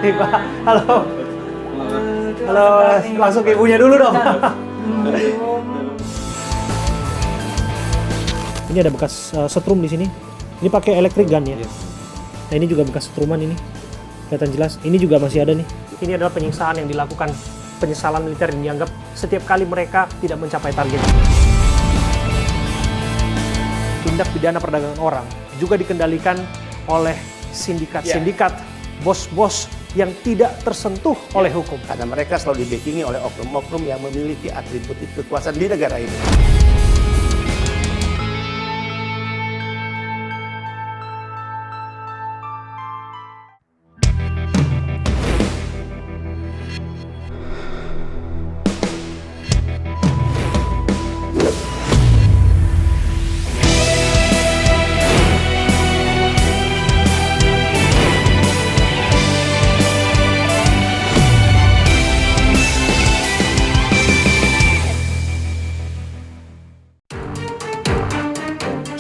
Ibu, halo. Halo, langsung ke ibunya dulu dong. Ini ada bekas setrum di sini. Ini pakai electric gun ya. Nah, ini juga bekas setruman ini. Kelihatan jelas. Ini juga masih ada nih. Ini adalah penyiksaan yang dilakukan, penyesalan militer yang dianggap setiap kali mereka tidak mencapai target. Tindak pidana perdagangan orang juga dikendalikan oleh sindikat-sindikat, bos-bos yang tidak tersentuh oleh hukum. Karena mereka selalu dibackingi oleh oknum-oknum yang memiliki atribut kekuasaan di negara ini.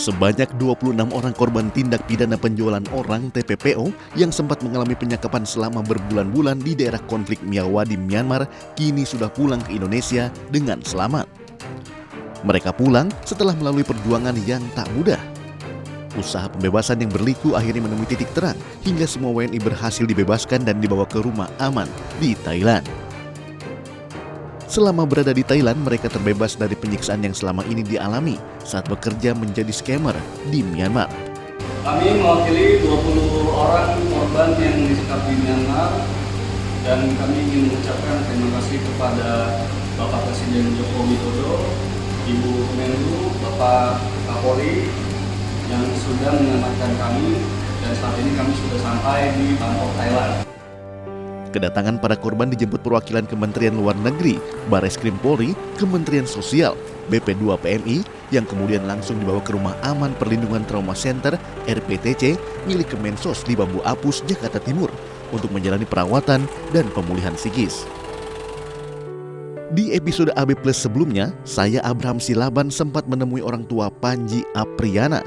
Sebanyak 26 orang korban tindak pidana penjualan orang (TPPO) yang sempat mengalami penyekapan selama berbulan-bulan di daerah konflik Myawaddy, Myanmar, kini sudah pulang ke Indonesia dengan selamat. Mereka pulang setelah melalui perjuangan yang tak mudah. Usaha pembebasan yang berliku akhirnya menemui titik terang hingga semua WNI berhasil dibebaskan dan dibawa ke rumah aman di Thailand. Selama berada di Thailand, mereka terbebas dari penyiksaan yang selama ini dialami saat bekerja menjadi scammer di Myanmar. Kami mewakili 20 orang korban yang disekap di Myanmar dan kami ingin mengucapkan terima kasih kepada Bapak Presiden Joko Widodo, Ibu Menlu, Bapak Kapolri yang sudah menyelamatkan kami dan saat ini kami sudah sampai di Bangkok, Thailand. Kedatangan para korban dijemput perwakilan Kementerian Luar Negeri, Bareskrim Polri, Kementerian Sosial, BP2 PMI, yang kemudian langsung dibawa ke Rumah Aman Perlindungan Trauma Center (RPTC) milik Kemensos di Bambu Apus, Jakarta Timur untuk menjalani perawatan dan pemulihan psikis. Di episode AB Plus sebelumnya, saya Abraham Silaban sempat menemui orang tua Panji Apriyana,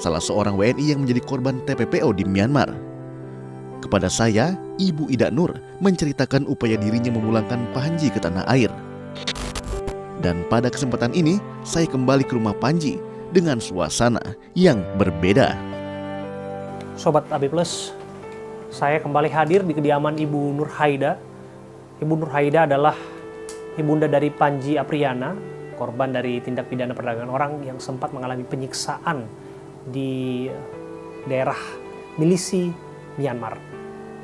salah seorang WNI yang menjadi korban TPPO di Myanmar. Kepada saya, Ibu Ida Nur menceritakan upaya dirinya memulangkan Panji ke tanah air. Dan pada kesempatan ini, saya kembali ke rumah Panji dengan suasana yang berbeda. Sobat AB Plus, saya kembali hadir di kediaman Ibu Nur Haida. Ibu Nur Haida adalah ibunda dari Panji Apriyana, korban dari tindak pidana perdagangan orang yang sempat mengalami penyiksaan di daerah milisi Myanmar.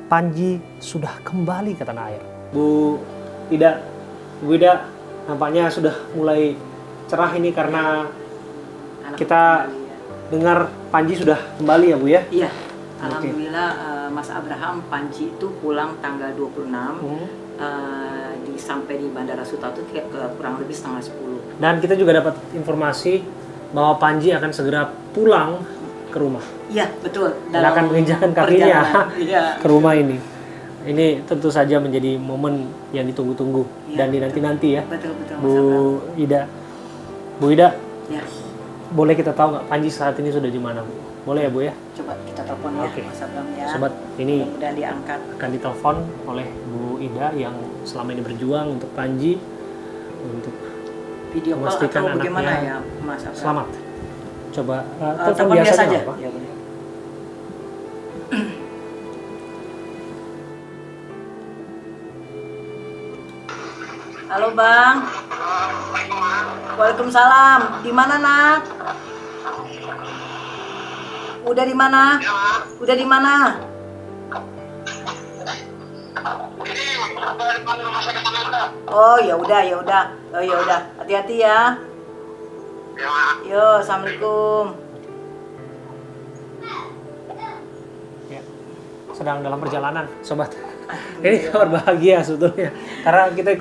Panji sudah kembali ke tanah air. Bu Ida, nampaknya sudah mulai cerah ini karena kita dengar Panji sudah kembali ya Bu ya? Iya, alhamdulillah. Mas Abraham, Panji itu pulang tanggal 26, sampai di Bandara Suta itu kurang lebih setengah 10. Dan kita juga dapat informasi bahwa Panji akan segera pulang ke rumah. Iya, betul. Dan akan menginjakkan kakinya ke rumah ini. Ini tentu saja menjadi momen yang ditunggu-tunggu dan dinanti-nanti ya. Betul, Bu Ida. Bu Ida, ya. Boleh kita tahu nggak Panji saat ini sudah di mana, Bu? Boleh ya, Bu ya? Coba kita telepon ya, Oke. Mas Abraham ya. Sobat, ini mudah diangkat. akan ditelepon oleh Bu Ida yang selama ini berjuang untuk Panji, untuk video call memastikan atau bagaimana anaknya ya, Mas Abraham? selamat. Coba telepon biasa aja. Apa? Ya, boleh. Halo Bang. Waalaikumsalam. Di mana Nak? Udah di mana? Udah di mana? Oh ya udah. Oh ya udah. Hati-hati ya. Yo, assalamualaikum. Ya, sedang dalam perjalanan, sobat. Ini kabar bahagia sebetulnya, karena kita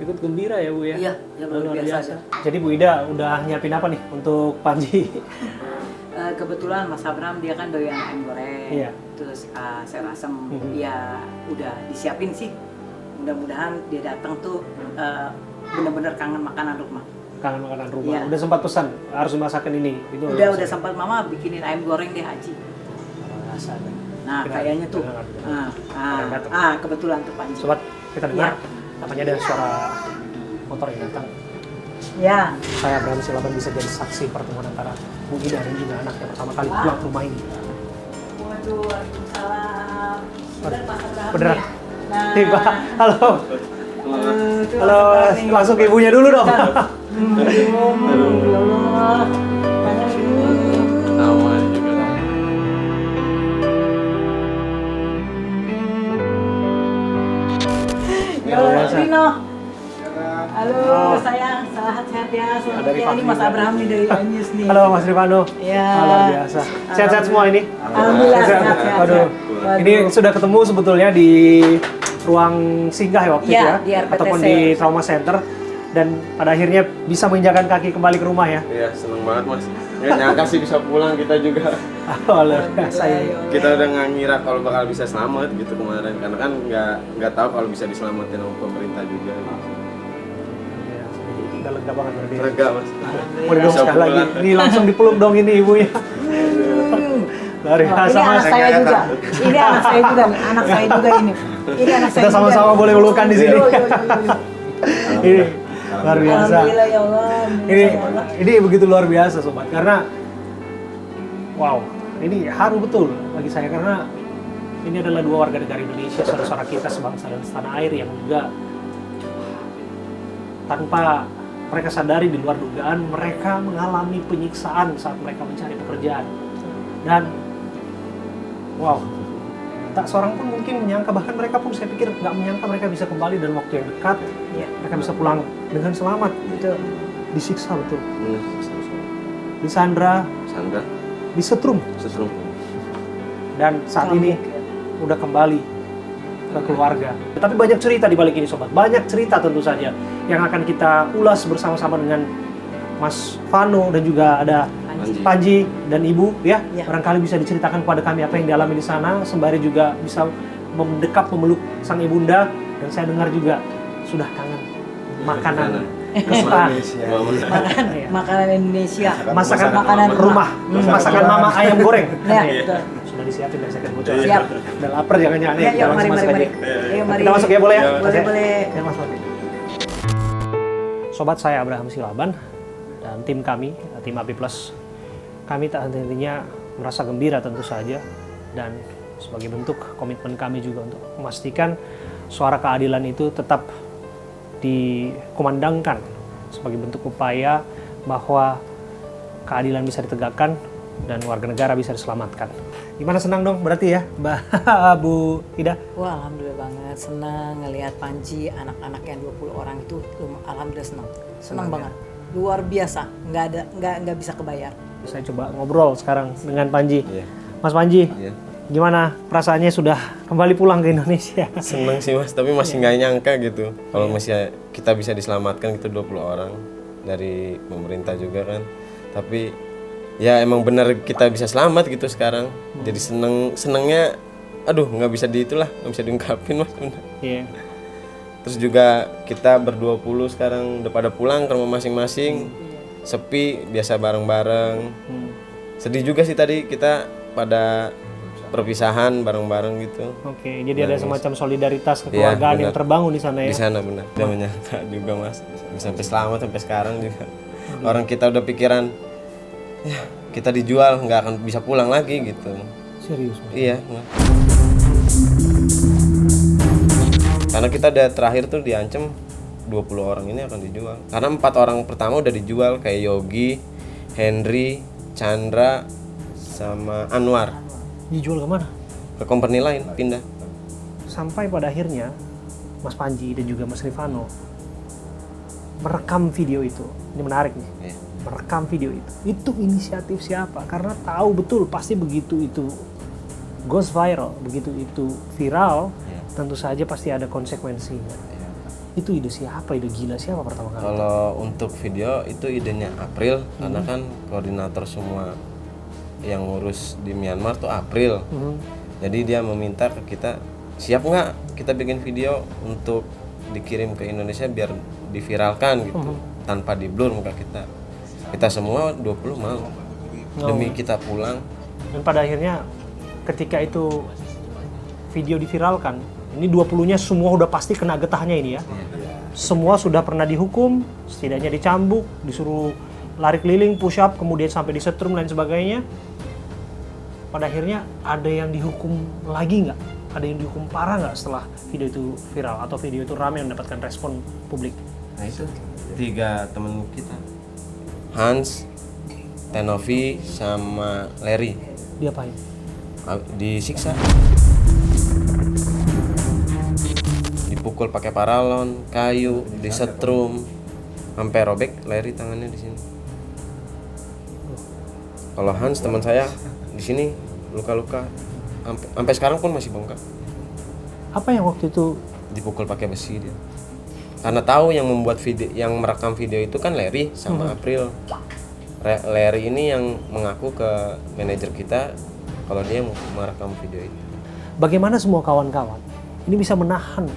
ikut gembira ya Bu ya. Iya, luar biasa. Jadi Bu Ida udah nyiapin apa nih untuk Panji? Kebetulan Mas Abraham dia kan doyan ayam goreng, Iya. terus sayur asem, ya udah disiapin sih. Mudah-mudahan dia datang tuh bener-bener kangen makanan rumah. Kangen makanan rumah. Iya. Udah sempat pesan harus dimasakin ini. Itu Udah sempat mama bikinin ayam goreng deh Haji. Rasa. Nah, Kita kayaknya tuh. dengar. Ada yang datang. Kebetulan tuh Panji. Sobat, kita dengar Iya. namanya ada suara motor yang datang. Ya. Saya Abraham Silaban bisa jadi saksi pertemuan antara Bu Ida dan juga anak yang pertama kali pulang ke rumah ini. Waduh, waalaikumsalam. Bener Mas Abraham. Beneran? ya? Nah. Tiba, halo. Tuh, Halo, Mas Abraham nih. langsung ke ibunya dulu dong. Ya Allah. Sama juga. Ya Allah, biasa. Rino. Halo, sayang, sehat-sehat ya. Selamat dari ya. Ini Fahmi Mas juga. Abraham nih dari Anyus nih. Halo Mas Rifano. Ya. Luar biasa. Sehat-sehat semua ini? Alhamdulillah sehat-sehat. Waduh. Ini sudah ketemu sebetulnya di ruang singgah ya waktu Iya, itu ya, di RPTC. ataupun di trauma center, dan pada akhirnya bisa menginjakan kaki kembali ke rumah ya. Iya, seneng banget Mas. Nggak nyangka sih bisa pulang kita juga. Luar biasa ini. Kita udah nggak ngira kalau bakal bisa selamat gitu kemarin, karena kan nggak tahu kalau bisa diselamatin sama pemerintah juga. Ya, udah lega banget berarti. Lega Mas. Mau didong Bisa sekali lagi. pulang. Ini langsung dipeluk dong ini ibunya. Luar Ini biasa anak Mas. saya juga. Ini anak saya juga nih. Anak saya juga ini. Ini anak saya Kita sama-sama boleh pelukan di sini. Yo. Ini luar biasa. Alhamdulillah ya Allah. Ini Alhamdulillah ya Allah. ini begitu luar biasa sobat, karena wow, ini haru betul bagi saya karena ini adalah dua warga negara Indonesia, saudara-saudara kita sebangsa dan setanah air yang juga tanpa mereka sadari di luar dugaan mereka mengalami penyiksaan saat mereka mencari pekerjaan. Dan wow, tak seorang pun mungkin menyangka, bahkan mereka pun saya pikir nggak menyangka mereka bisa kembali dalam waktu yang dekat. Iya. Mereka bisa pulang dengan selamat. Betul. Disiksa betul, Bener. disandra, Sandra, disetrum, seseru. dan saat ini udah kembali ke keluarga. Tapi banyak cerita di balik ini sobat, banyak cerita tentu saja yang akan kita ulas bersama-sama dengan Mas Vano dan juga ada Panji dan Ibu ya. Ya. Barangkali bisa diceritakan kepada kami apa yang dialami di sana, sembari juga bisa mendekat memeluk sang ibunda, dan saya dengar juga sudah kangen makanan kesukaan. Ya. Makanan Indonesia. Masakan Makanan rumah, masakan mama ayam goreng. Ya, Iya. betul. Sudah disiapin dari second bocor. Siap. Udah lapar jangan-jangan Ya, kita yuk, langsung mari, masuk mari, aja. mari. Ayo, mari. Kita masuk ya, boleh ya? Boleh, boleh. Ya, Mas Fadli. Sobat, saya Abraham Silaban dan tim kami, tim AB Plus, kami tak henti-hentinya merasa gembira tentu saja, dan sebagai bentuk komitmen kami juga untuk memastikan suara keadilan itu tetap dikumandangkan sebagai bentuk upaya bahwa keadilan bisa ditegakkan dan warga negara bisa diselamatkan. Gimana, senang dong berarti ya Mbak Bu Ida? Wah, alhamdulillah banget, senang ngelihat Panji, anak-anak yang 20 orang itu, alhamdulillah senang Senang ya? banget, luar biasa, nggak bisa kebayar. Saya coba ngobrol sekarang dengan Panji. Iya. Mas Panji, Iya. gimana perasaannya sudah kembali pulang ke Indonesia? Seneng sih Mas, tapi masih nggak nyangka gitu. Kalau masih kita bisa diselamatkan gitu 20 orang dari pemerintah juga kan. Tapi ya emang benar kita bisa selamat gitu sekarang. Jadi senengnya, aduh nggak bisa nggak bisa diungkapin Mas. Bener. Iya. Terus juga kita ber-20 sekarang udah pada pulang ke rumah masing-masing. Sepi, biasa bareng-bareng. Sedih juga sih tadi kita pada perpisahan bareng-bareng gitu. Oke, jadi ada semacam solidaritas Iya, kekeluargaan yang benar. terbangun di sana ya. Di sana benar. Udah menyangka juga Mas. Bisa sampai selamat sampai sekarang juga. Orang kita udah pikiran ya kita dijual nggak akan bisa pulang lagi gitu. Serius, Mas? Iya. Mas. Karena kita udah terakhir tuh diancam 20 orang ini akan dijual. Karena 4 orang pertama udah dijual kayak Yogi, Henry, Chandra, sama Anwar. Dijual kemana? Ke company lain pindah. Sampai pada akhirnya Mas Panji dan juga Mas Rifano merekam video itu. Ini menarik nih. Iya. Merekam video itu. Itu inisiatif siapa? Karena tahu betul pasti begitu itu goes viral, begitu itu viral, tentu saja pasti ada konsekuensinya. Itu ide siapa? Ide gila siapa pertama kali? Kalau untuk video itu idenya April karena kan koordinator semua yang ngurus di Myanmar tuh April. Jadi dia meminta ke kita, siap nggak kita bikin video untuk dikirim ke Indonesia biar diviralkan gitu, tanpa di blur muka kita. Kita semua 20 mau demi kita pulang. Dan pada akhirnya ketika itu video diviralkan, ini 20-nya semua udah pasti kena getahnya ini ya. Semua sudah pernah dihukum, setidaknya dicambuk, disuruh lari keliling, push up, kemudian sampai disetrum dan sebagainya. Pada akhirnya ada yang dihukum lagi nggak? Ada yang dihukum parah nggak setelah video itu viral atau video itu ramai mendapatkan respon publik? Nah itu 3 temen kita, Hans, Tenovi, sama Larry, Diapain? disiksa, dipukul pakai paralon, kayu, disetrum, sampai robek Larry tangannya di sini. Kalau Hans teman saya di sini luka-luka, sampai sekarang pun masih bengkak. Apa yang waktu itu? Dipukul pakai besi dia. Karena tahu yang membuat video, yang merekam video itu kan Larry sama April. Larry ini yang mengaku ke manajer kita kalau dia mau merekam video itu. Bagaimana semua kawan-kawan ini bisa menahan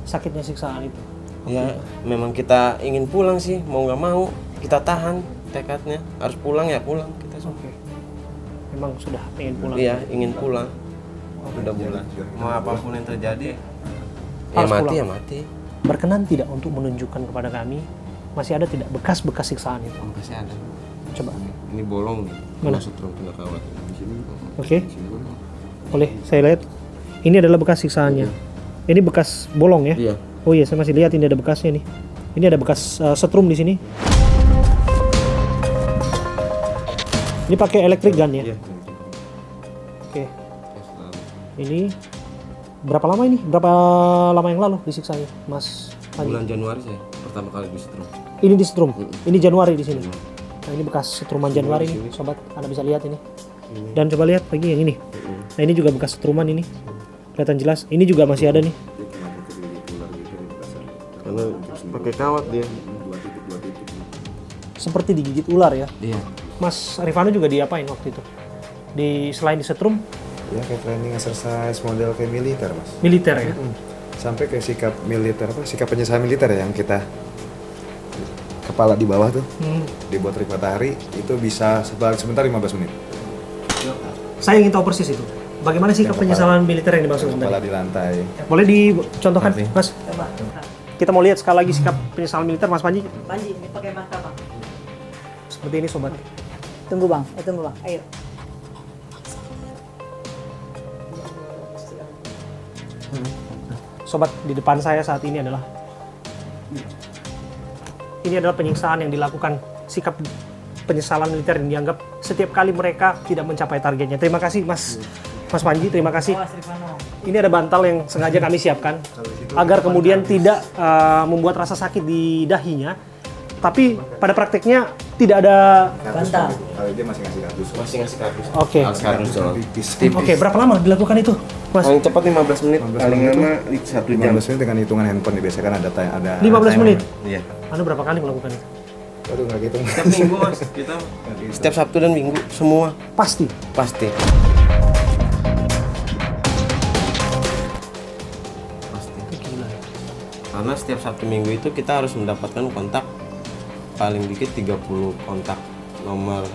sakitnya siksaan itu? Ya memang kita ingin pulang sih, mau nggak mau kita tahan tekadnya, harus pulang ya pulang kita semua. Oke. Memang sudah ingin pulang. Iya ingin pulang. Udah bulan. Mau apapun yang terjadi, ya Harus mati pulang. ya mati. Berkenan tidak untuk menunjukkan kepada kami masih ada tidak bekas-bekas siksaan itu? Masih ada. Coba. Ini bolong nih. Mana? Setrum kena kawat. Di sini. Oke. Boleh saya lihat. Ini adalah bekas siksaannya. Ini bekas bolong ya? Iya. Oh iya, saya masih lihat ini ada bekasnya nih. Ini ada bekas setrum di sini. Ini pakai electric gun ya? Iya. Oke. Ini berapa lama ini? Berapa lama yang lalu disiksanya, Mas Panji? Bulan Januari saya pertama kali disetrum. Ini di setrum. Ini Januari di sini. Nah, ini bekas setruman Januari nih, sobat. Anda bisa lihat ini. Dan coba lihat lagi yang ini. Nah, ini juga bekas setruman ini. Kelihatan jelas. Ini juga masih ada nih. Karena pakai kawat dia. Seperti digigit ular ya. Iya. Mas Rifano juga diapain waktu itu? Selain disetrum, Ya kayak training exercise model kayak militer mas. militer ya. Sampai kayak sikap militer sikap penyesalan militer ya, yang kita kepala di bawah tuh dibuat terik matahari itu bisa sebentar 15 menit. Saya ingin tahu persis itu. Bagaimana sih penyesalan militer yang dimaksud Kepala tadi? di lantai. Boleh dicontohkan, Mas? Kita mau lihat sekali lagi sikap penyesalan militer, Mas Panji. Panji, ini pakai mata bang. Seperti ini, sobat. Tunggu bang, tunggu bang, ayo. Sobat, di depan saya saat ini adalah penyiksaan yang dilakukan, sikap penyesalan militer yang dianggap setiap kali mereka tidak mencapai targetnya. Terima kasih Mas Panji, terima kasih. Ini ada bantal yang sengaja kami siapkan agar kemudian tidak membuat rasa sakit di dahinya. Tapi pada prakteknya tidak ada Bantal. Kalau dia masih ngasih kardus. Masih ngasih kardus. Oke. Sekarang doang. Oke, berapa lama dilakukan itu, Mas? Paling cepat 15 menit, paling lama 1 jam. 15 menit dengan hitungan handphone nih, biasanya kan ada 15 menit. Iya. Anda berapa kali melakukan itu? Aduh nggak gitu. Setiap minggu mas, kita setiap Sabtu dan Minggu semua Pasti. pasti. Gila. Karena setiap Sabtu Minggu itu kita harus mendapatkan kontak paling dikit 30 kontak nomor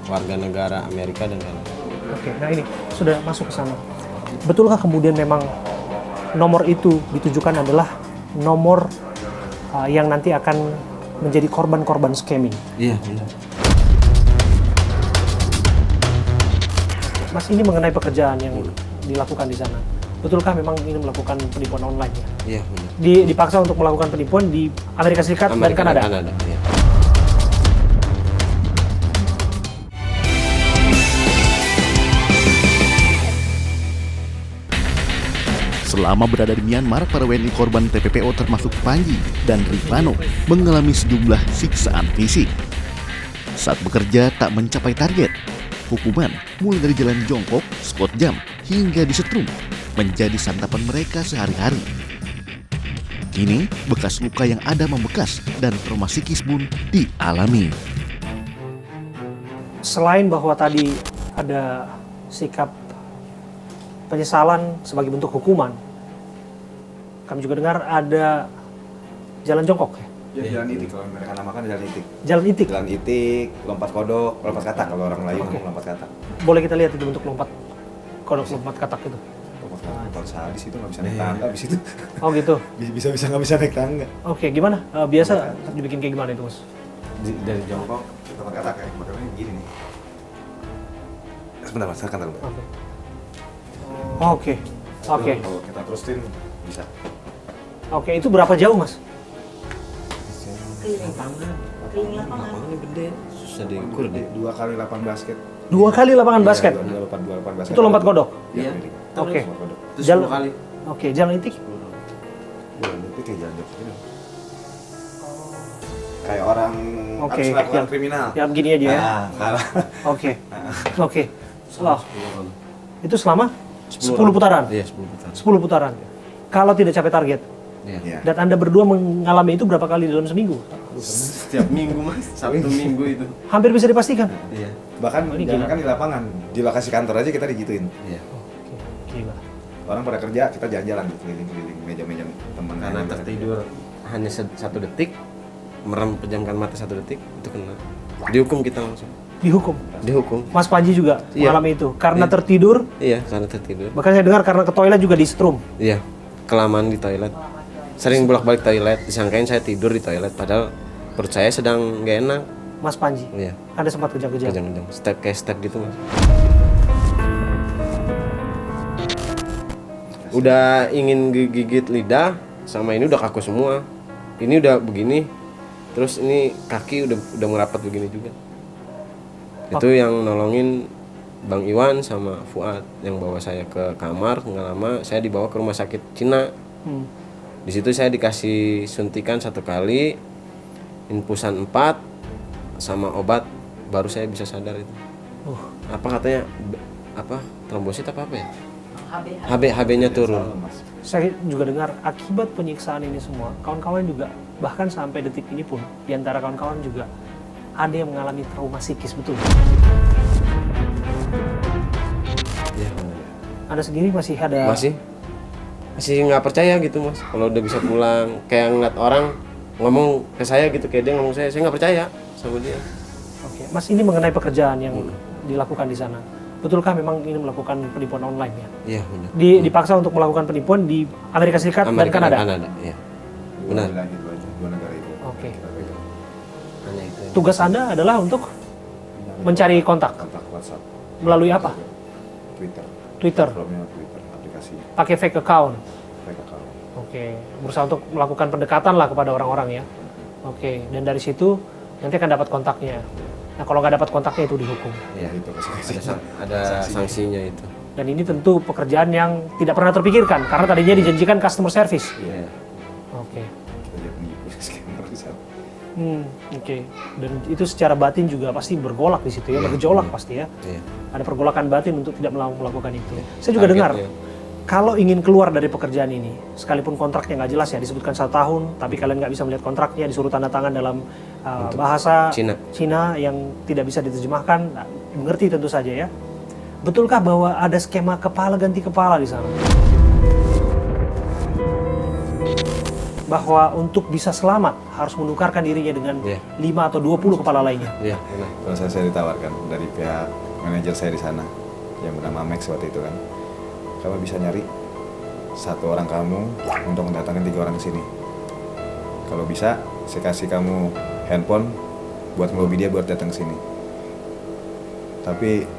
warga negara Amerika dan Kanada. Oke, nah ini sudah masuk ke sana. Betulkah kemudian memang nomor itu ditujukan adalah nomor yang nanti akan menjadi korban-korban scamming? Iya benar. Mas, ini mengenai pekerjaan yang dilakukan di sana. Betulkah memang ingin melakukan penipuan online ya? Iya benar. Dipaksa untuk melakukan penipuan di Amerika Serikat dan Kanada? Iya. Selama berada di Myanmar, para WNI korban TPPO termasuk Panji dan Rifano mengalami sejumlah siksaan fisik. Saat bekerja tak mencapai target, hukuman mulai dari jalan jongkok, squat jam, hingga disetrum menjadi santapan mereka sehari-hari. Kini, bekas luka yang ada membekas dan trauma psikis pun dialami. Selain bahwa tadi ada sikap penyesalan sebagai bentuk hukuman, kami juga dengar ada jalan jongkok ya? Jalan itik, kalau mereka namakan jalan itik. Jalan itik. Jalan itik, lompat kodok, lompat katak kalau orang Melayu ngomong lompat katak. Boleh kita lihat itu bentuk lompat kodok 24 katak itu. Kalau sadis itu nggak bisa naik tangga abis itu. Oh gitu. Bisa nggak bisa naik tangga. Oke, gimana? Biasa dibikin kayak gimana itu, Mas? Dari jongkok tempat katak ya, makanya begini nih. Sebentar mas, saya akan taruh. Oke. Oke. Oke. Kalau kita terusin bisa. Oke, itu berapa jauh, Mas? Keliling lapangan. Lapangannya gede, susah diukur deh. 2 kali 8 basket. 2 kali lapangan basket. 2 8 basket. Itu lompat kodok. Iya. Oke. Itu Jalan- 10 kali. Oke, jalan itik. Itu kayak jalan jauh gitu. Kayak orang Oke, habis melakukan yang- kriminal. Ya begini aja ya. Nah, Oke. Oke. Oh, 10 kali. itu selama 10 putaran. Iya, 10 putaran. 10 putaran. Kalau tidak capai target. Iya. Iya. Dan Anda berdua mengalami itu berapa kali dalam seminggu? Setiap minggu mas, Sabtu Minggu itu. Hampir bisa dipastikan. Iya. Bahkan Ini jangan gila. kan di lapangan, di lokasi kantor aja kita digituin. Iya. Oke, gila. Orang pada kerja, kita jalan-jalan keliling-keliling meja-meja teman. Karena tertidur hanya 1 detik, merem pejamkan mata 1 detik, itu kena. Dihukum kita langsung. Dihukum. Dihukum. Mas Panji juga Iya. mengalami itu karena Iya. tertidur. Iya, karena tertidur. Bahkan saya dengar karena ke toilet juga di setrum. Iya, kelamaan di toilet. Sering bolak-balik toilet, disangkain saya tidur di toilet, padahal perut saya sedang nggak enak. Mas Panji, Iya, Anda sempat kejang-kejang. kejang-kejang. Step gitu mas. Udah ingin gigit lidah, sama ini udah kaku semua. Ini udah begini, terus ini kaki udah merapat begini juga. Itu yang nolongin Bang Iwan sama Fuad yang bawa saya ke kamar. Nggak lama saya dibawa ke rumah sakit Cina. Di situ saya dikasih suntikan 1 kali, infusan 4 sama obat, baru saya bisa sadar itu. Apa katanya? Trombosit apa ya? HB-nya turun. Saya juga dengar akibat penyiksaan ini semua, kawan-kawan juga bahkan sampai detik ini pun di antara kawan-kawan juga ada yang mengalami trauma psikis, betul? Iya. Anda sendiri masih ada? Masih nggak percaya gitu mas. Kalau udah bisa pulang, kayak ngeliat orang ngomong ke saya gitu, kayak dia ngomong saya nggak percaya sama dia. Oke, Mas, ini mengenai pekerjaan yang dilakukan di sana. Betulkah memang ini melakukan penipuan online ya? Iya benar. Dipaksa untuk melakukan penipuan di Amerika Serikat dan Kanada? Iya. Benar. 2 negara itu. Oke. Hanya itu. Tugas Anda adalah untuk mencari kontak Kontak WhatsApp, melalui apa? Twitter. Twitter, Platformnya Twitter, aplikasinya. pakai fake account. Mereka kalau Oke, berusaha untuk melakukan pendekatan lah kepada orang-orang ya. Oke, dan dari situ nanti akan dapat kontaknya. Nah, kalau nggak dapat kontaknya itu dihukum. Iya. itu Ada sanksinya itu. Dan ini tentu pekerjaan yang tidak pernah terpikirkan karena tadinya dijanjikan customer service. Iya. Oke. kita jadi penipu scammer di sana. Oke. Dan itu secara batin juga pasti bergolak di situ ya, bergejolak pasti ya. Iya. Ada pergolakan batin untuk tidak melakukan itu. Saya juga dengar Targetnya. kalau ingin keluar dari pekerjaan ini, sekalipun kontraknya nggak jelas ya, disebutkan 1 tahun, tapi kalian nggak bisa melihat kontraknya, disuruh tanda tangan dalam bahasa Cina yang tidak bisa diterjemahkan, nah, mengerti tentu saja ya. Betulkah bahwa ada skema kepala ganti kepala di sana? Bahwa untuk bisa selamat harus menukarkan dirinya dengan 5 atau 20 kepala lainnya. Iya, benar. Kalau saya ditawarkan dari pihak manajer saya di sana yang bernama Max waktu itu kan, kamu bisa nyari 1 orang kamu untuk mendatangkan 3 orang ke sini. Kalau bisa, saya kasih kamu handphone buat ngelobi dia buat datang ke sini. Tapi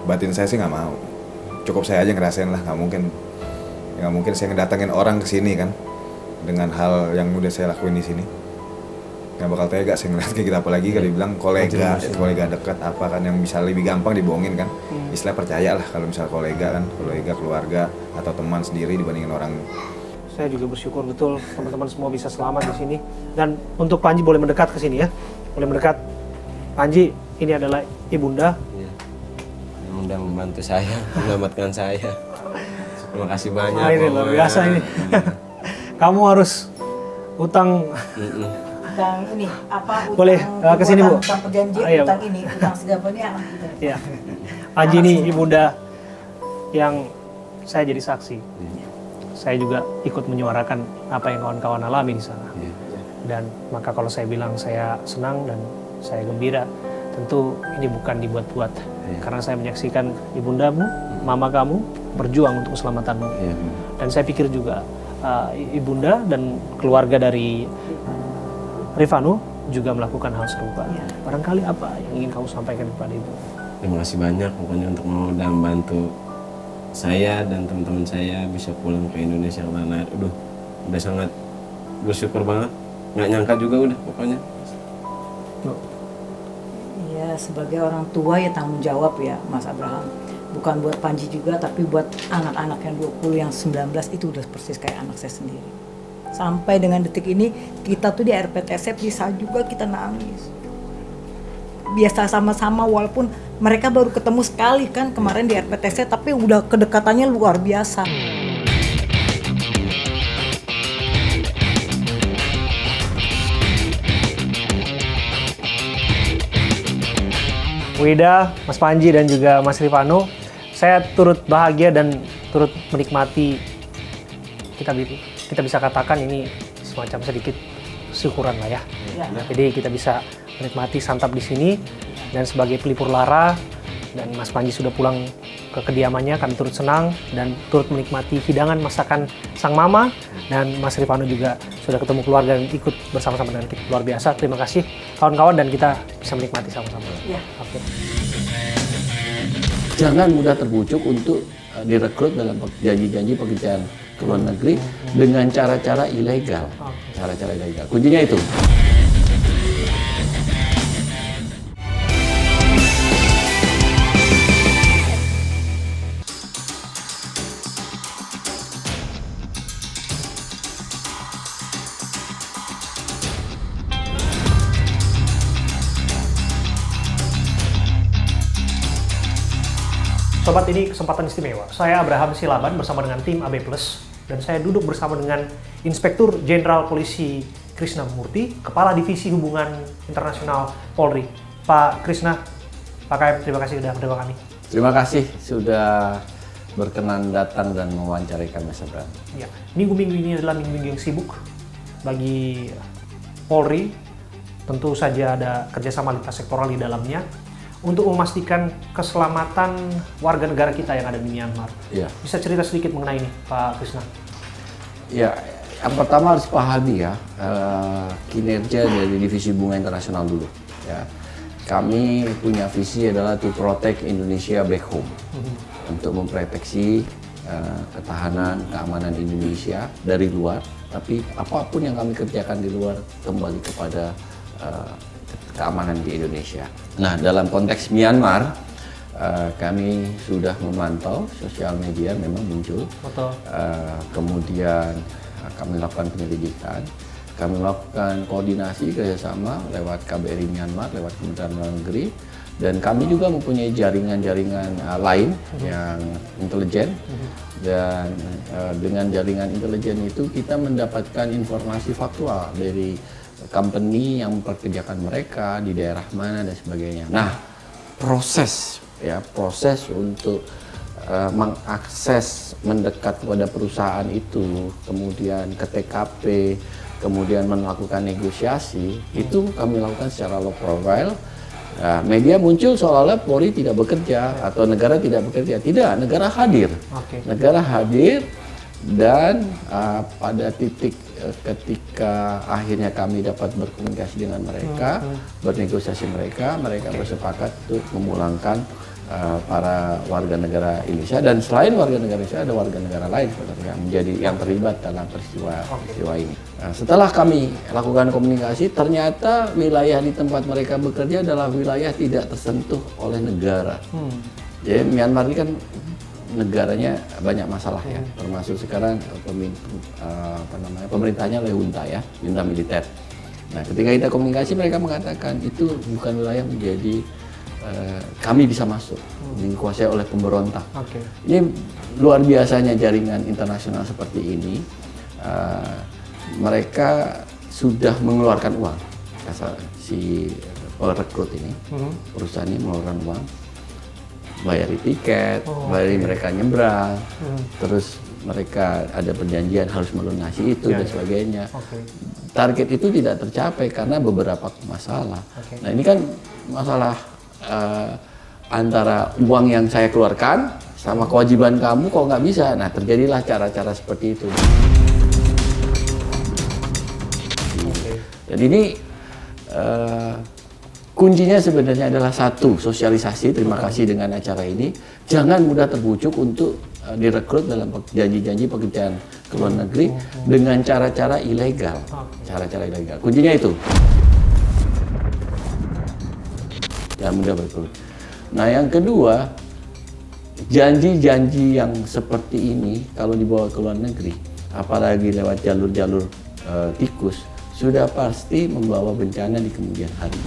batin saya sih nggak mau. Cukup saya aja ngerasain lah, nggak mungkin saya ngedatangin orang ke sini kan dengan hal yang udah saya lakuin di sini. Nggak bakal tega saya ngeliat kayak gitu, apalagi kalau dibilang kolega dekat apa kan yang bisa lebih gampang dibohongin kan. Istilah percaya lah kalau misal kolega, keluarga atau teman sendiri dibandingin orang. Saya juga bersyukur betul teman-teman semua bisa selamat di sini. Dan untuk Panji boleh mendekat ke sini ya, boleh mendekat. Panji, ini adalah ibunda. Iya. Yang udah membantu saya, menyelamatkan saya. Terima kasih banyak. Ini luar biasa ini. Kamu harus utang. Utang ini apa? Utang Boleh, ke sini, Bu. Utang perjanjian, Iya, Bu. utang ini, utang segalanya anak kita. Ya. Panji ini ibunda yang saya jadi saksi. Saya juga ikut menyuarakan apa yang kawan-kawan alami di sana. Dan maka kalau saya bilang saya senang dan saya gembira, tentu ini bukan dibuat-buat. Karena saya menyaksikan ibundamu, mama kamu berjuang untuk keselamatanmu. Dan saya pikir juga ibunda dan keluarga dari Rifano juga melakukan hal serupa. Barangkali apa yang ingin kamu sampaikan kepada ibu? Terima kasih banyak pokoknya untuk mau dan bantu saya dan teman-teman saya bisa pulang ke Indonesia karena udah sangat bersyukur banget. Nggak nyangka juga udah pokoknya. Ya sebagai orang tua ya tanggung jawab ya Mas Abraham. Bukan buat Panji juga tapi buat anak-anak yang 20 yang 19 itu udah persis kayak anak saya sendiri. Sampai dengan detik ini kita tuh di RPTC bisa juga kita nangis. Biasa sama-sama walaupun mereka baru ketemu sekali kan kemarin di RPTC tapi udah kedekatannya luar biasa. Wida, Mas Panji dan juga Mas Rifano, saya turut bahagia dan turut menikmati, kita bisa katakan ini semacam sedikit syukuran lah ya. Jadi kita bisa menikmati santap di sini dan sebagai pelipur lara dan Mas Panji sudah pulang ke kediamannya, kami turut senang dan turut menikmati hidangan masakan sang mama dan Mas Rifano juga sudah ketemu keluarga dan ikut bersama-sama dengan kita. Luar biasa, terima kasih kawan-kawan dan kita bisa menikmati sama-sama. Oke. Jangan mudah terbujuk untuk direkrut dalam janji-janji pekerjaan ke luar negeri dengan cara-cara ilegal. Cara-cara ilegal. Kuncinya itu. Sobat, ini kesempatan istimewa. Saya Abraham Silaban bersama dengan tim AB Plus dan saya duduk bersama dengan Inspektur Jenderal Polisi Krishna Murti, Kepala Divisi Hubungan Internasional Polri. Pak Krishna, Pak KM, terima kasih sudah menerima kami. Terima kasih sudah berkenan datang dan mewawancarai kami, Mas Abraham. Ya, minggu-minggu ini adalah minggu-minggu yang sibuk bagi Polri. Tentu saja ada kerjasama lintas sektoral di dalamnya untuk memastikan keselamatan warga negara kita yang ada di Myanmar. Ya. Bisa cerita sedikit mengenai ini, Pak Krishna? Ya, yang pertama harus pahami ya kinerja dari Divisi Hubungan Internasional dulu. Ya, kami punya visi adalah to protect Indonesia back home, untuk memproteksi ketahanan, keamanan Indonesia dari luar. Tapi apapun yang kami kerjakan di luar kembali kepada keamanan di Indonesia. Nah, dalam konteks Myanmar, kami sudah memantau sosial media memang muncul. Kemudian kami lakukan penyelidikan, kami melakukan koordinasi kerjasama lewat KBRI Myanmar, lewat Kementerian Luar Negeri, dan kami juga mempunyai jaringan-jaringan lain yang intelijen. Dan dengan jaringan intelijen itu kita mendapatkan informasi faktual dari company yang memperkerjakan mereka di daerah mana dan sebagainya. Nah, proses untuk mengakses mendekat kepada perusahaan itu, kemudian ke TKP, kemudian melakukan negosiasi, itu kami lakukan secara low profile. Nah, media muncul seolah-olah Polri tidak bekerja atau negara tidak bekerja. Tidak, negara hadir. Negara hadir dan pada titik ketika akhirnya kami dapat berkomunikasi dengan mereka, bernegosiasi mereka bersepakat untuk memulangkan para warga negara Indonesia, dan selain warga negara Indonesia ada warga negara lain sebenarnya yang terlibat dalam peristiwa ini. Nah, setelah kami lakukan komunikasi, ternyata wilayah di tempat mereka bekerja adalah wilayah tidak tersentuh oleh negara. Jadi Myanmar ini kan negaranya banyak masalah ya, termasuk sekarang pemerintahnya oleh junta ya, junta militer. Nah, ketika kita komunikasi mereka mengatakan itu bukan wilayah menjadi kami bisa masuk, dikuasai oleh pemberontak. Ini luar biasanya jaringan internasional seperti ini. Mereka sudah mengeluarkan uang, si perekrut ini, perusahaan ini mengeluarkan uang, bayari tiket, bayari mereka nyebrang, terus mereka ada perjanjian harus melunasi itu dan sebagainya. target itu tidak tercapai karena beberapa masalah. Oke. Nah ini kan masalah antara uang yang saya keluarkan sama kewajiban kamu kok nggak bisa. Nah terjadilah cara-cara seperti itu. Jadi ini kuncinya sebenarnya adalah satu, sosialisasi. Terima kasih dengan acara ini. Jangan mudah terbujuk untuk direkrut dalam janji-janji pekerjaan ke luar negeri dengan cara-cara ilegal. Cara-cara ilegal. Kuncinya itu. Jangan mudah berkeruh. Nah yang kedua, janji-janji yang seperti ini kalau dibawa ke luar negeri, apalagi lewat jalur-jalur tikus, sudah pasti membawa bencana di kemudian hari.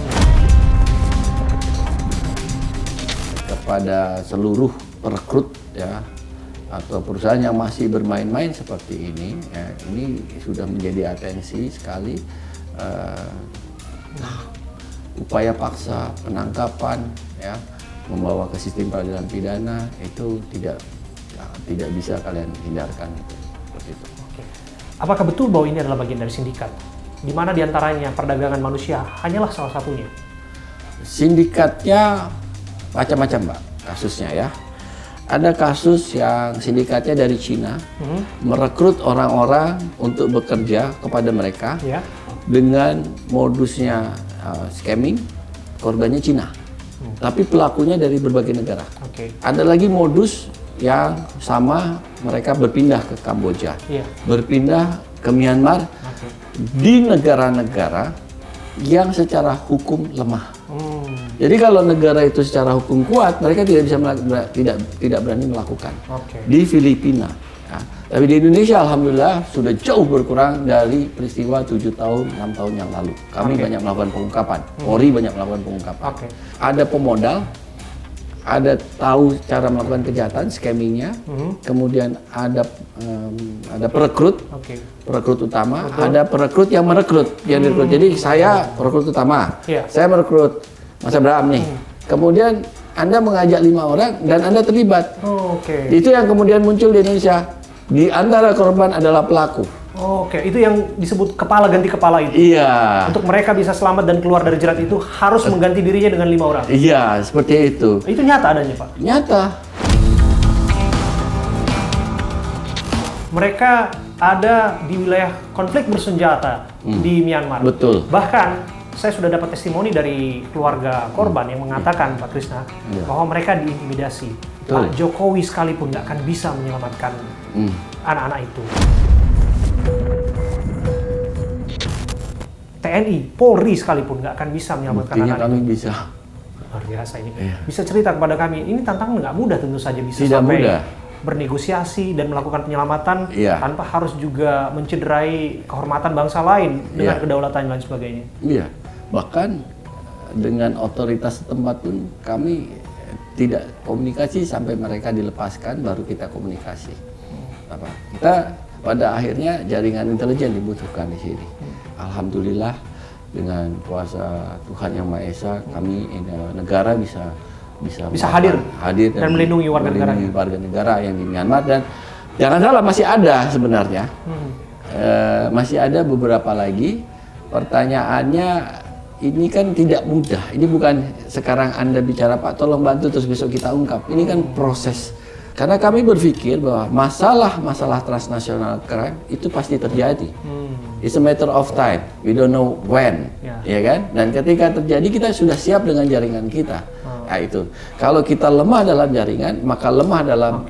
Kepada seluruh perekrut ya, atau perusahaan yang masih bermain-main seperti ini, ya, ini sudah menjadi atensi sekali. Upaya paksa penangkapan ya, membawa ke sistem peradilan pidana itu tidak bisa kalian hindarkan seperti itu. Oke. Apakah betul bahwa ini adalah bagian dari sindikat? Di mana diantaranya perdagangan manusia hanyalah salah satunya? Sindikatnya macam-macam, Mbak, kasusnya ya. Ada kasus yang sindikatnya dari Cina, merekrut orang-orang untuk bekerja kepada mereka dengan modusnya scamming, korbannya Cina. Tapi pelakunya dari berbagai negara. Ada lagi modus yang sama, mereka berpindah ke Kamboja, berpindah ke Myanmar, di negara-negara yang secara hukum lemah. Jadi kalau negara itu secara hukum kuat, mereka tidak berani melakukan. Di Filipina, ya. Tapi di Indonesia alhamdulillah sudah jauh berkurang dari peristiwa 7 tahun, 6 tahun yang lalu. Kami banyak melakukan pengungkapan, Polri banyak melakukan pengungkapan. Ada pemodal, ada tahu cara melakukan kejahatan, scammingnya, kemudian ada perekrut, perekrut utama, ada perekrut yang merekrut, yang direkrut. Jadi saya perekrut utama, saya merekrut Mas Abraham nih, kemudian Anda mengajak 5 orang dan Anda terlibat. Itu yang kemudian muncul di Indonesia. Di antara korban adalah pelaku. Itu yang disebut kepala ganti kepala itu. Iya. Untuk mereka bisa selamat dan keluar dari jerat itu harus mengganti dirinya dengan 5 orang. Iya, seperti itu. Itu nyata adanya, Pak? Nyata. Mereka ada di wilayah konflik bersenjata di Myanmar. Betul. Bahkan saya sudah dapat testimoni dari keluarga korban yang mengatakan, Pak Krisna, bahwa mereka diintimidasi. Pak Jokowi sekalipun nggak akan bisa menyelamatkan anak-anak itu. TNI, Polri sekalipun nggak akan bisa menyelamatkan anak-anak kami itu. bisa. Luar biasa ini. Bisa cerita kepada kami, ini tantangan nggak mudah tentu saja, bisa Tidak sampai mudah. bernegosiasi dan melakukan penyelamatan tanpa harus juga mencederai kehormatan bangsa lain dengan kedaulatan dan lain sebagainya. Iya, bahkan dengan otoritas setempat pun kami tidak komunikasi sampai mereka dilepaskan, baru kita komunikasi. Kita pada akhirnya jaringan intelijen dibutuhkan di sini. Alhamdulillah dengan kuasa Tuhan Yang Maha Esa, kami negara bisa hadir dan melindungi warga negara yang di Myanmar. Dan jangan salah, masih ada sebenarnya, masih ada beberapa lagi. Pertanyaannya ini kan tidak mudah. Ini bukan sekarang Anda bicara, Pak tolong bantu terus besok kita ungkap. Ini kan proses. Karena kami berpikir bahwa masalah transnational crime itu pasti terjadi. It's a matter of time. We don't know when, ya kan? Dan ketika terjadi kita sudah siap dengan jaringan kita. Nah itu. Kalau kita lemah dalam jaringan, maka lemah dalam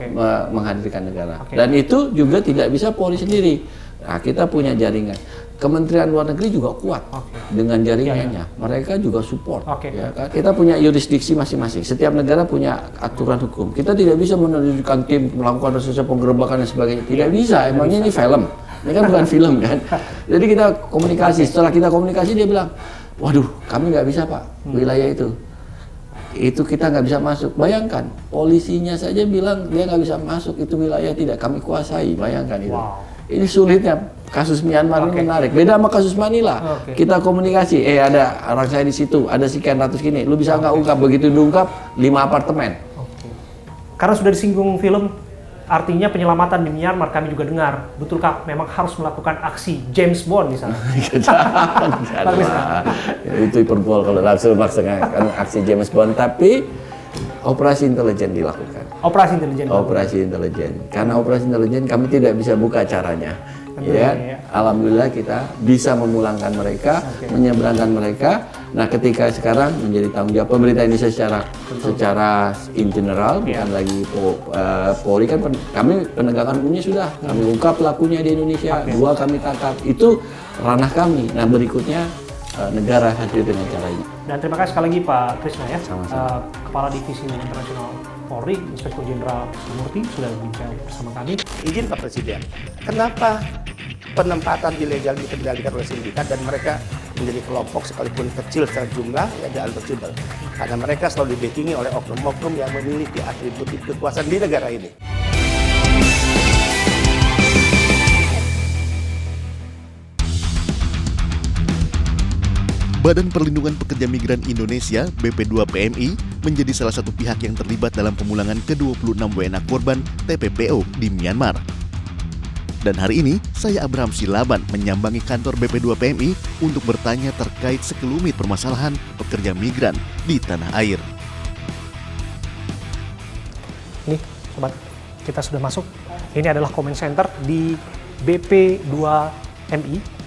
menghadirkan negara. Dan itu juga tidak bisa Polri sendiri. Nah, kita punya jaringan. Kementerian Luar Negeri juga kuat dengan jaringannya. Mereka juga support. Ya kan? Kita punya yurisdiksi masing-masing. Setiap negara punya aturan hukum. Kita tidak bisa menunjukkan tim melakukan proses penggerebekan dan sebagainya. Tidak bisa. Emangnya ini film. Ini kan bukan film kan. Jadi kita komunikasi. Setelah kita komunikasi dia bilang, waduh, kami nggak bisa Pak wilayah itu. Itu kita nggak bisa masuk. Bayangkan, polisinya saja bilang dia nggak bisa masuk. Itu wilayah tidak kami kuasai. Bayangkan itu. Ini sulitnya. Kasus Myanmar ini menarik. Beda sama kasus Manila. Kita komunikasi, ada orang saya di situ, ada sekian ratus gini. Lu bisa nggak ungkap? Begitu diungkap, 5 apartemen. Karena sudah disinggung film, artinya penyelamatan di Myanmar kami juga dengar. Betulkah memang harus melakukan aksi James Bond di sana? Jangan. Itu hiperbol kalau langsung maksudnya kan aksi James Bond, tapi operasi intelijen dilakukan. Operasi intelijen. Operasi intelijen. Karena operasi intelijen kami tidak bisa buka caranya. Ya, alhamdulillah kita bisa memulangkan mereka, menyeberangkan mereka. Nah, ketika sekarang menjadi tanggung jawab pemerintah Indonesia secara in general, bukan lagi Polri kan kami penegakan hukumnya sudah, kami ungkap pelakunya di Indonesia, 2 kami tangkap, itu ranah kami. Nah, berikutnya negara hadir dengan cara ini. Dan terima kasih sekali lagi Pak Krisna ya, Sama-sama. Kepala Divisi Internasional Polri, Inspektur Jenderal Murti sudah berbincang bersama kami. Izin Pak Presiden, kenapa penempatan ilegal dikendalikan oleh sindikat dan mereka menjadi kelompok sekalipun kecil secara jumlah ya the untouchable? Karena mereka selalu dibackingi oleh oknum-oknum yang memiliki atribut kekuasaan di negara ini. Badan Perlindungan Pekerja Migran Indonesia (BP2PMI) menjadi salah satu pihak yang terlibat dalam pemulangan ke-26 WNA korban TPPO di Myanmar. Dan hari ini, saya Abraham Silaban menyambangi kantor BP2PMI untuk bertanya terkait sekelumit permasalahan pekerja migran di tanah air. Nih, sobat, kita sudah masuk. Ini adalah comment center di BP2MI,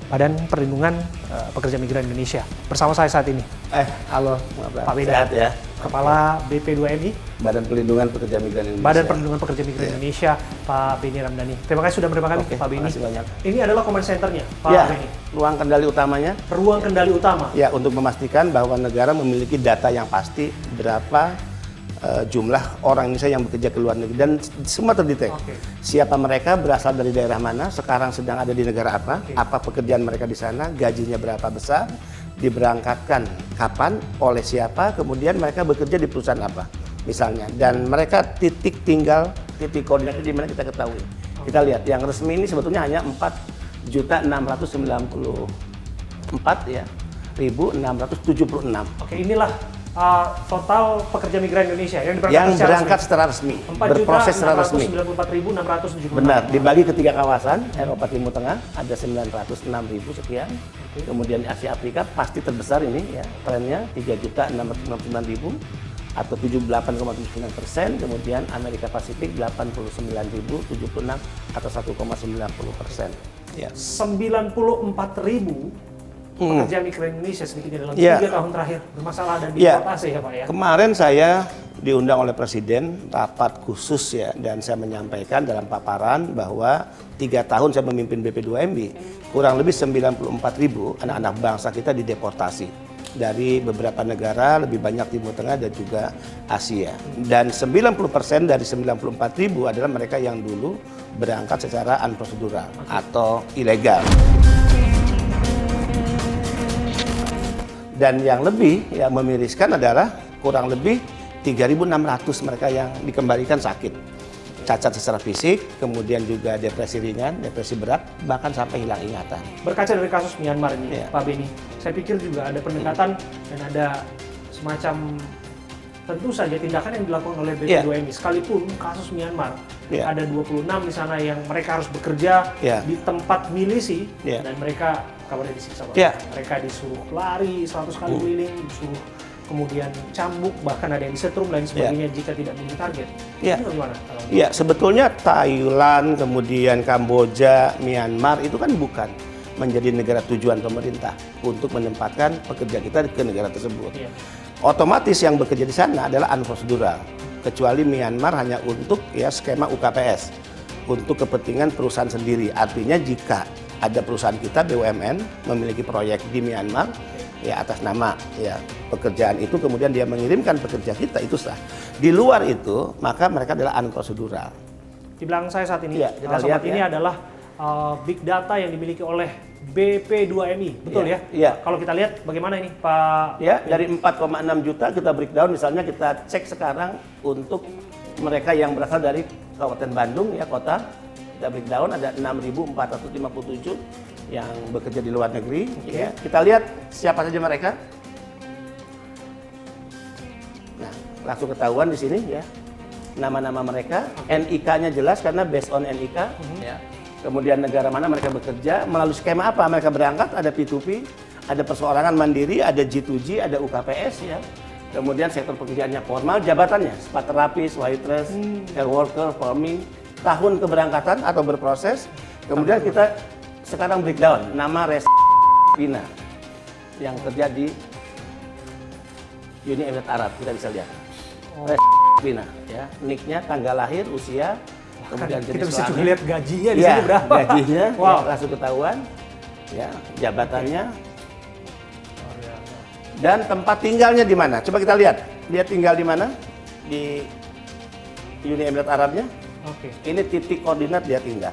Badan Perlindungan Pekerja Migran Indonesia. Bersama saya saat ini, Halo, Pak Beda, sehat ya. Kepala BP2MI, Badan Perlindungan Pekerja Migran Indonesia. Badan Perlindungan Pekerja Migran Indonesia, Pak Beni Ramdhani. Terima kasih sudah menerima kami, Pak Beni. Terima kasih banyak. Ini adalah comment centernya, Pak Ya, Beni. ruang kendali utamanya. Ruang kendali utama. Ya, untuk memastikan bahwa negara memiliki data yang pasti berapa jumlah orang Indonesia yang bekerja ke luar negeri dan semua terdetek. Siapa mereka, berasal dari daerah mana, sekarang sedang ada di negara apa, apa pekerjaan mereka di sana, gajinya berapa besar, diberangkatkan kapan, oleh siapa, kemudian mereka bekerja di perusahaan apa, misalnya. Dan mereka titik tinggal, titik koordinatnya di mana kita ketahui. Kita lihat yang resmi ini sebetulnya hanya 4.694 ya, 1.676. Oke, inilah total pekerja migran Indonesia yang berangkat secara resmi, berproses secara resmi. 4.494.676. Benar, dibagi ke 3 kawasan, Eropa Timur Tengah ada 906.000 sekian. Kemudian di Asia Afrika pasti terbesar ini ya, trennya 3.669.000 atau 78,79%. Kemudian Amerika Pasifik 89.076 atau 1,90%. Ya. 94.000 pekerja migran Indonesia sedikitnya dalam 3 tahun terakhir bermasalah dan deportasi ya Pak ya. Kemarin saya diundang oleh Presiden rapat khusus ya, dan saya menyampaikan dalam paparan bahwa 3 tahun saya memimpin BP2MI, kurang lebih 94.000 anak-anak bangsa kita dideportasi dari beberapa negara, lebih banyak Timur Tengah dan juga Asia. Dan 90% dari 94.000 adalah mereka yang dulu berangkat secara unprocedural atau ilegal. Dan yang lebih yang memiriskan adalah kurang lebih 3.600 mereka yang dikembalikan sakit, cacat secara fisik, kemudian juga depresi ringan, depresi berat, bahkan sampai hilang ingatan. Berkaca dari kasus Myanmar ini, Pak Beni, saya pikir juga ada pendekatan dan ada semacam tentu saja tindakan yang dilakukan oleh BP2MI, sekalipun kasus Myanmar ada 26 di sana yang mereka harus bekerja di tempat milisi dan mereka kabarnya disiksa banget. Mereka disuruh lari 100 kali keliling, disuruh kemudian cambuk, bahkan ada yang disetrum dan sebagainya jika tidak memenuhi target. Itu gimana? Iya, sebetulnya Thailand, kemudian Kamboja, Myanmar itu kan bukan menjadi negara tujuan pemerintah untuk menempatkan pekerja kita ke negara tersebut. Otomatis yang bekerja di sana adalah unprocedural, kecuali Myanmar hanya untuk skema UKPS untuk kepentingan perusahaan sendiri. Artinya jika ada perusahaan kita BUMN memiliki proyek di Myanmar atas nama pekerjaan itu, kemudian dia mengirimkan pekerja kita, itu sah. Di luar itu maka mereka adalah unprocedural. Di belakang saya saat ini, kita lihat ini adalah big data yang dimiliki oleh BP2MI, betul ya? Kalau kita lihat bagaimana ini Pak? Dari 4,6 juta kita breakdown, misalnya kita cek sekarang untuk mereka yang berasal dari Kabupaten Bandung kota, kita breakdown ada 6.457 yang bekerja di luar negeri. Kita lihat siapa saja mereka. Nah, langsung ketahuan di sini nama-nama mereka, NIK-nya jelas karena based on NIK, ya. Kemudian negara mana mereka bekerja, melalui skema apa mereka berangkat, ada P2P, ada perseorangan mandiri, ada G2G, ada UKPS, ya. Kemudian sektor pekerjaannya formal, jabatannya spa terapis, waitress, care worker, farming, tahun keberangkatan atau berproses. Kemudian kita sekarang breakdown nama Pina yang kerja di Uni Emirat Arab, kita bisa lihat. Pina, ya, nicknya, tanggal lahir, usia, kemudian jenis kita bisa juga kelamin. lihat gajinya di Ya, sini berapa. gajinya, Wow. ya, langsung ketahuan, ya, jabatannya, dan tempat tinggalnya di mana. Coba kita lihat, dia tinggal di mana di Uni Emirat Arabnya. Oke. Ini titik koordinat dia tinggal,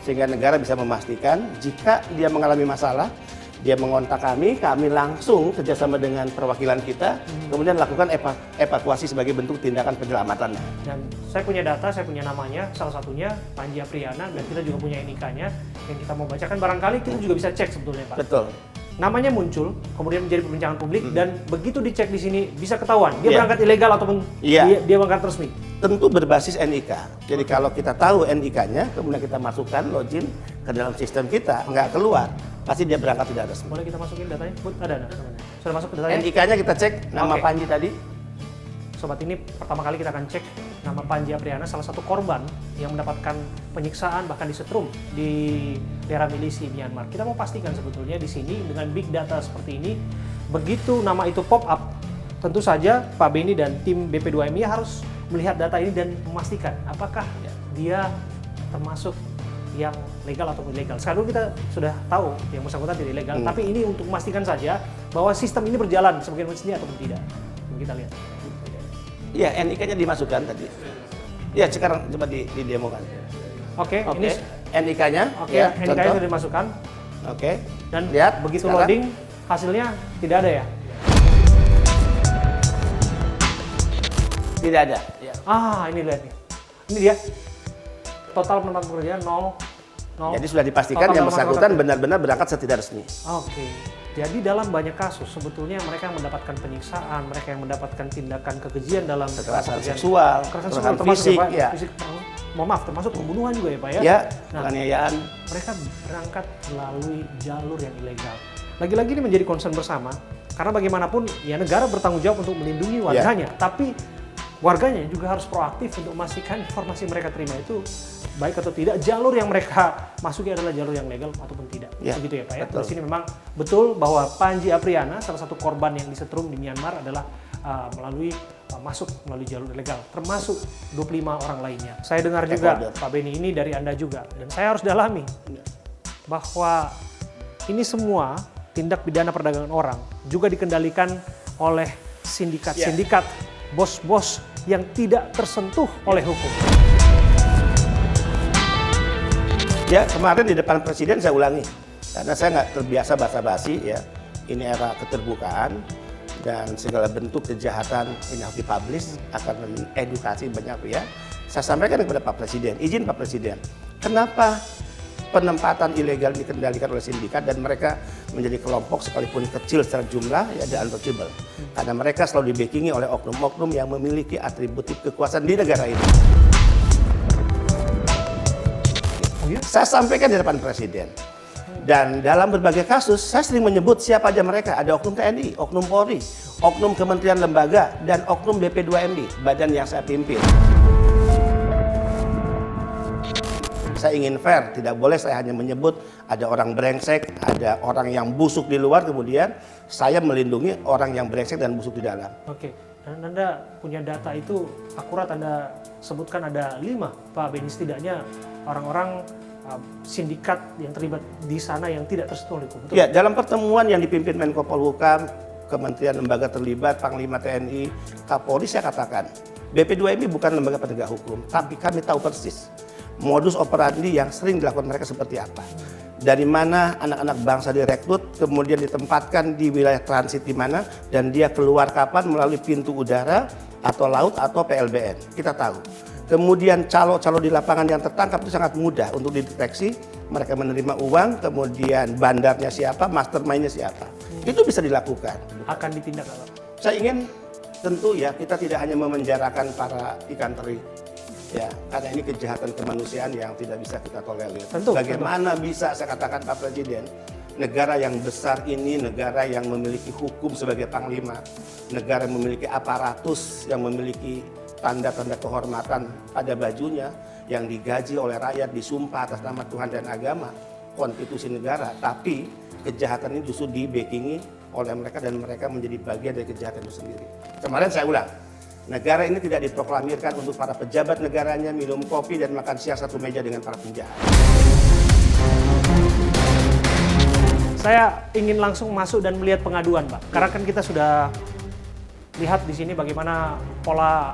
sehingga negara bisa memastikan jika dia mengalami masalah, dia mengontak kami langsung kerjasama dengan perwakilan kita, kemudian lakukan evakuasi sebagai bentuk tindakan penyelamatan. Dan saya punya data, saya punya namanya, salah satunya Panji Apriana, dan kita juga punya NIK-nya yang kita mau bacakan. Barangkali kita juga bisa cek sebetulnya, Pak. Betul. Namanya muncul, kemudian menjadi perbincangan publik, dan begitu dicek di sini bisa ketahuan dia Iya. berangkat ilegal ataupun Iya. dia berangkat resmi. Tentu berbasis NIK. Jadi kalau kita tahu NIK-nya, kemudian kita masukkan login ke dalam sistem kita, nggak keluar, pasti dia berangkat tidak resmi. Boleh kita masukin datanya? Bud, ada. Sudah masuk ke datanya? NIK-nya kita cek nama Oke. Panji tadi. Sobat, ini pertama kali kita akan cek nama Panji Apriana, salah satu korban yang mendapatkan penyiksaan bahkan disetrum di daerah milisi Myanmar. Kita mau pastikan sebetulnya di sini dengan big data seperti ini, begitu nama itu pop up, tentu saja Pak Beni dan tim BP2MI harus melihat data ini dan memastikan apakah dia termasuk yang legal atau ilegal. Sekarang kita sudah tahu yang bersangkutan tidak ilegal, tapi ini untuk memastikan saja bahwa sistem ini berjalan sebagaimana mestinya ataupun tidak. Kita lihat. Iya, NIK-nya dimasukkan tadi. Ya, sekarang coba didemokan. Oke, Oke, ini NIK-nya. oke, ya, NIK-nya contoh. sudah dimasukkan Oke, dan lihat begitu sekarang. loading hasilnya tidak ada ya? Tidak ada. Ya. Ini lihat nih. Ini dia. Total penempatan pekerjaan 0. Jadi sudah dipastikan Total yang nama bersangkutan anggota. benar-benar berangkat setidak resmi. Oke. Jadi dalam banyak kasus sebetulnya mereka yang mendapatkan penyiksaan, mereka yang mendapatkan tindakan kekejian dalam Kekerasan pekerjaan. seksual, Kekerasan kekerasan seksual termasuk fisik, ya, Pak? ya. Fisik, mohon maaf, termasuk pembunuhan juga ya Pak ya? Ya, Nah, penganiayaan. mereka berangkat melalui jalur yang ilegal. Lagi-lagi ini menjadi concern bersama, karena bagaimanapun ya negara bertanggung jawab untuk melindungi warganya, tapi warganya juga harus proaktif untuk memastikan informasi mereka terima itu baik atau tidak, jalur yang mereka masuki adalah jalur yang legal ataupun tidak. Ya, Begitu ya Pak ya? betul. Di sini memang betul bahwa Panji Apriana, salah satu korban yang disetrum di Myanmar adalah masuk melalui jalur ilegal, termasuk 25 orang lainnya. Saya dengar juga Ecuador. Pak Beni ini dari Anda juga, dan saya harus dalami bahwa ini semua tindak pidana perdagangan orang juga dikendalikan oleh sindikat-sindikat, bos-bos yang tidak tersentuh oleh hukum. Ya, kemarin di depan presiden saya ulangi, karena saya nggak terbiasa basa-basi ya. Ini era keterbukaan dan segala bentuk kejahatan ini harus dipublish, akan mengedukasi banyak pihak. Saya sampaikan kepada Pak Presiden, izin Pak Presiden, kenapa penempatan ilegal dikendalikan oleh sindikat dan mereka menjadi kelompok sekalipun kecil secara jumlah ya ada untouchable. Karena mereka selalu dibackingi oleh oknum-oknum yang memiliki atributif kekuasaan di negara ini. Saya sampaikan di depan Presiden. Dan dalam berbagai kasus, saya sering menyebut siapa aja mereka. Ada oknum TNI, oknum Polri, oknum Kementerian Lembaga, dan oknum BP2MI, badan yang saya pimpin. Saya ingin fair, tidak boleh saya hanya menyebut ada orang brengsek, ada orang yang busuk di luar, kemudian saya melindungi orang yang brengsek dan busuk di dalam. Oke, dan Anda punya data itu akurat, Anda sebutkan ada 5, Pak Beni, setidaknya orang-orang sindikat yang terlibat di sana yang tidak tersentuh oleh hukum. Betul? Ya, dalam pertemuan yang dipimpin Menko Polhukam, Kementerian Lembaga terlibat, Panglima TNI, Kapolri, saya katakan, BP2MI bukan lembaga penegak hukum, tapi kami tahu persis modus operandi yang sering dilakukan mereka seperti apa. Dari mana anak-anak bangsa direkrut, kemudian ditempatkan di wilayah transit di mana, dan dia keluar kapan melalui pintu udara, atau laut, atau PLBN. Kita tahu. Kemudian calo-calo di lapangan yang tertangkap itu sangat mudah untuk dideteksi. Mereka menerima uang, kemudian bandarnya siapa, mastermind-nya siapa. Itu bisa dilakukan. Akan ditindak apa? Saya ingin tentu ya kita tidak hanya memenjarakan para ikan teri, ya, karena ini kejahatan kemanusiaan yang tidak bisa kita tolerir. Tentu, Bagaimana bisa saya katakan Pak Presiden, negara yang besar ini, negara yang memiliki hukum sebagai panglima, negara yang memiliki aparatus, yang memiliki tanda-tanda kehormatan pada bajunya, yang digaji oleh rakyat, disumpah atas nama Tuhan dan agama, konstitusi negara, tapi kejahatan ini justru di-backingi oleh mereka dan mereka menjadi bagian dari kejahatan itu sendiri. Kemarin saya ulang, negara ini tidak diproklamirkan untuk para pejabat negaranya minum kopi dan makan siang satu meja dengan para penjahat. Saya ingin langsung masuk dan melihat pengaduan, Pak. Karena kan kita sudah lihat di sini bagaimana pola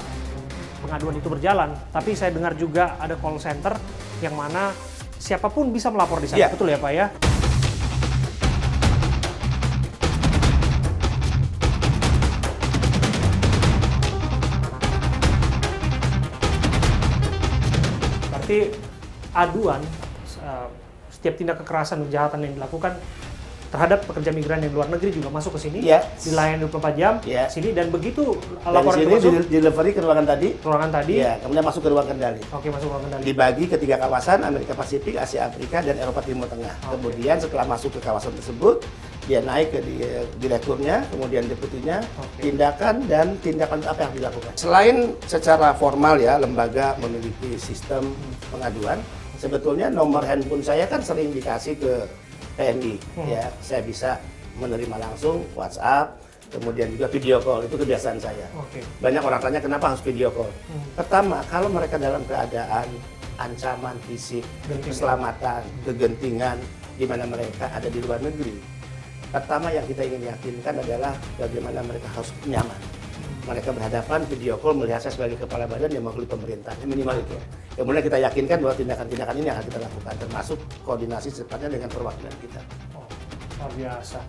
pengaduan itu berjalan. Tapi saya dengar juga ada call center yang mana siapapun bisa melapor di sana. Ya. Betul ya, Pak ya? Berarti aduan setiap tindak kekerasan dan kejahatan yang dilakukan terhadap pekerja migran yang luar negeri juga masuk ke sini, dilayani 24 jam sini, dan begitu laporan itu masuk, delivery ke ruangan tadi, ya, kemudian masuk ke ruang kendali. Oke, masuk ruang kendali. Dibagi ke 3 kawasan, Amerika Pasifik, Asia Afrika, dan Eropa Timur Tengah. Kemudian setelah masuk ke kawasan tersebut, dia naik ke direkturnya, kemudian deputinya, tindakan apa yang dilakukan. Selain secara formal ya, lembaga memiliki sistem pengaduan, sebetulnya nomor handphone saya kan sering dikasih ke PMI, ya, saya bisa menerima langsung WhatsApp, kemudian juga video call, itu kebiasaan saya. Banyak orang tanya kenapa harus video call. Pertama, kalau mereka dalam keadaan ancaman fisik, keselamatan, kegentingan, di mana mereka ada di luar negeri, pertama yang kita ingin yakinkan adalah bagaimana mereka harus nyaman. Mereka berhadapan video call melihat saya sebagai kepala badan yang mewakili pemerintah, minimal itu. Kemudian kita yakinkan bahwa tindakan-tindakan ini akan kita lakukan, termasuk koordinasi secepatnya dengan perwakilan kita. Oh, luar biasa.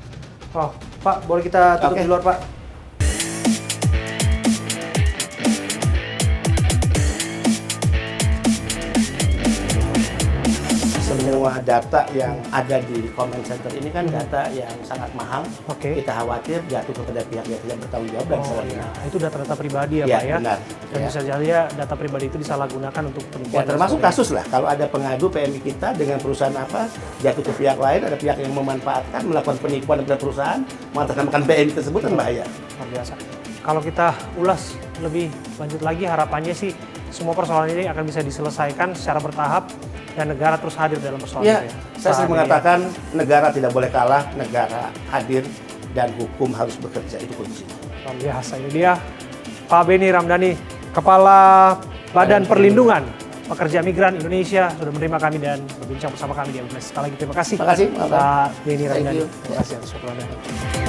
Oh, Pak, boleh kita tutup di luar, Pak? Semua data yang ada di comment center ini kan data yang sangat mahal. Kita khawatir jatuh kepada pihak yang tidak bertanggung jawab dan disalahgunakan. Itu data-data pribadi ya, Pak ya? Benar. Dan bisa jadi ya data pribadi itu disalahgunakan untuk penipuan. Ya, termasuk kasus lah, kalau ada pengadu PMI kita dengan perusahaan apa, jatuh ke pihak lain, ada pihak yang memanfaatkan, melakukan penipuan kepada perusahaan, mengatasnamakan PMI tersebut kan bahaya. Luar biasa. Kalau kita ulas lebih lanjut lagi, harapannya sih semua persoalan ini akan bisa diselesaikan secara bertahap dan negara terus hadir dalam persoalan Ya, itu ya. saya sering mengatakan negara tidak boleh kalah, negara hadir dan hukum harus bekerja, itu kuncinya. Luar biasa, ini dia Pak Benny Ramdhani, Kepala Badan Perlindungan Pekerja Migran Indonesia, sudah menerima kami dan berbincang bersama kami di M+. Sekali lagi terima kasih. Terima kasih, Pak Benny Ramdhani. you. Terima kasih atas waktu Anda.